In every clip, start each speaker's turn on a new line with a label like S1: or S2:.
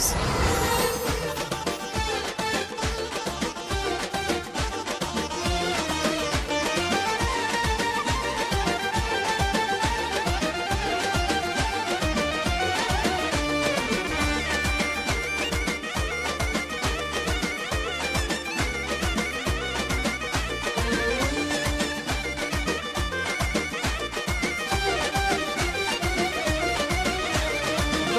S1: dinliyorsunuz.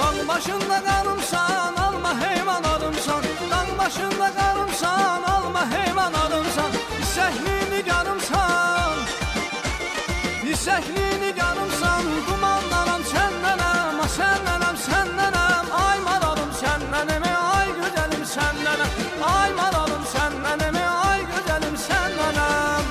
S2: Dağ başında karımsan, alma heyvan arımsan. Dağ başında karımsan, alma heyvan arımsan. İsəklini qarımsan, İsəklini qarımsan. Dumanlaram səndənəm, səndənəm, səndənəm. Ay maralım səndənəm, ay gözəlim səndənəm. Ay maralım səndənəm, ay gözəlim səndənəm.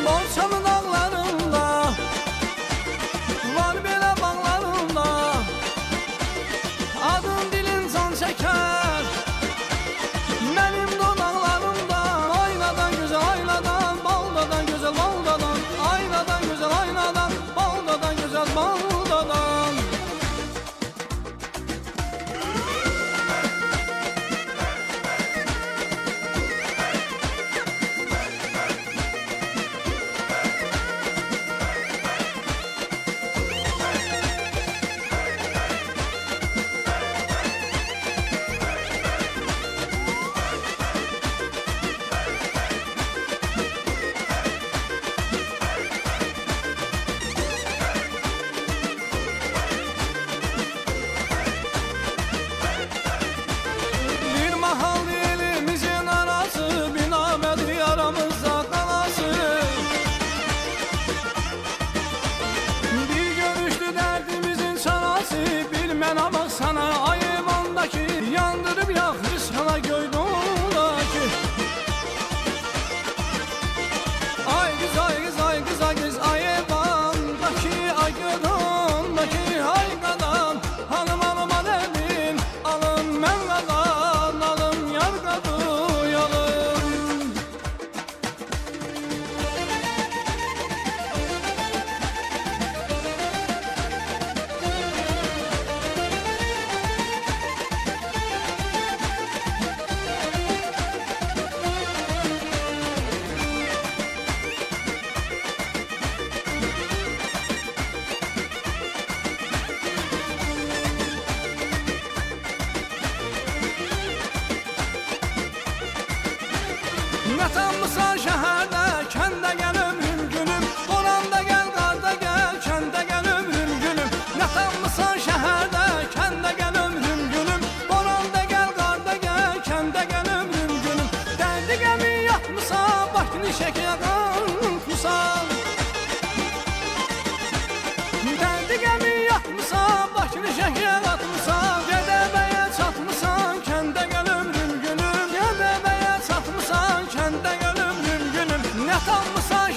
S2: Borçalı dağlarında, var belə bağlarında. Adın dilin can çəkər, mənim dodaqlarımda. Aynadan gözəl aynadan, baldadan gözəl baldadan. Aynadan gözəl aynadan, baldadan gözəl baldadan. Bir mahal elimizin arası, binamədi aramızda qalası. Bir görüşdü dərdimizin çarası, bilmən bax sana ayvandakı. Yandırıb yaxır sana göydündəki. Ay qız, ay qız, ay qız, ay qız, ayvandakı. Ay göydündəki, ay qadan. Hanım hanım aləmin, alın mən qadan. Alın yar qadıyalım. Nə tanmısan şəhərdə, kəndə gəl ömrüm günüm. Oranda gəl, qarda gəl, kəndə gəl ömrüm günüm. Nə tanmısan şəhərdə, kəndə gəl ömrüm günüm. Oranda gəl, qarda gəl, kəndə gəl ömrüm günüm. Dərdi qəmi yatmısan, başını şəkəyə qalxmısan. Dərdi qəmi yatmısan, başını şəkəyə qalxmısan. Gədəbəyə çatmısan, kəndə gəl ömrüm günüm. Gədəbəyə çatmısan, kəndə gəl ömrüm günüm. Nə tanmısan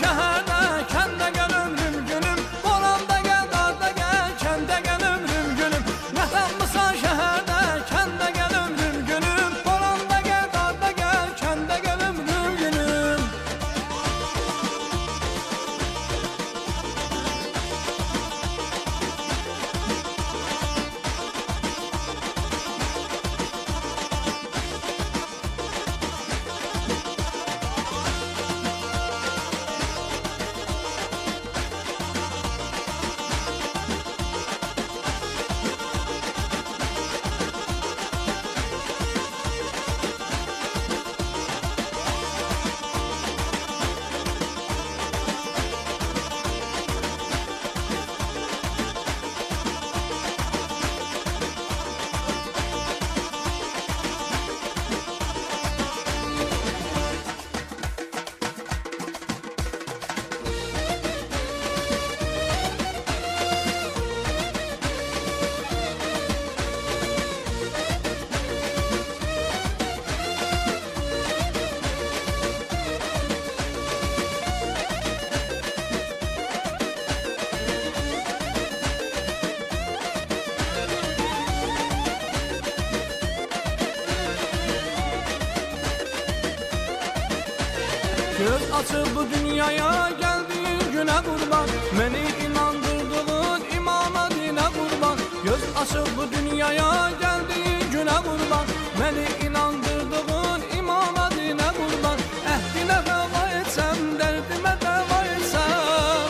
S2: Göz açıp bu dünyaya geldiğin güne kurban, beni inandırdığın imama dine kurban. Göz açıp bu dünyaya geldiğin güne kurban, beni inandırdığın imama dine kurban. Ehdine vefa etsem, derdime deva etsem,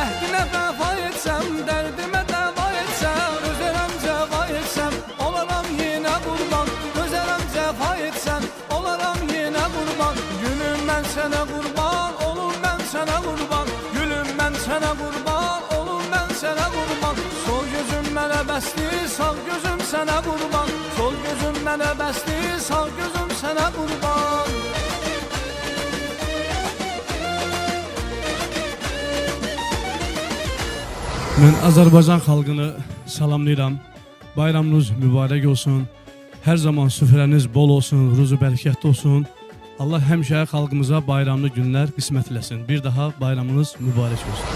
S2: ehdine vefa etsem, derdime deva etsem, özerem cefa etsem, olaram yine kurban. Özerem cefa etsem, olaram yine kurban. Gülüm ben sana kurban, olum ben sana kurban. Gülüm ben sana kurban, olum ben sana kurban. Sol gözüm mənə bəsdir, sağ gözüm sana kurban. Sol gözüm mənə bəsdir, sağ gözüm sana kurban.
S1: Mən Azərbaycan xalqını salamlayıram. Bayramınız mübarək olsun. Hər zaman süfrəniz bol olsun, ruzu bərəkətli olsun. Allah həmişə xalqımıza bayramlı günlər qismət eləsin. Bir daha bayramınız mübarək olsun.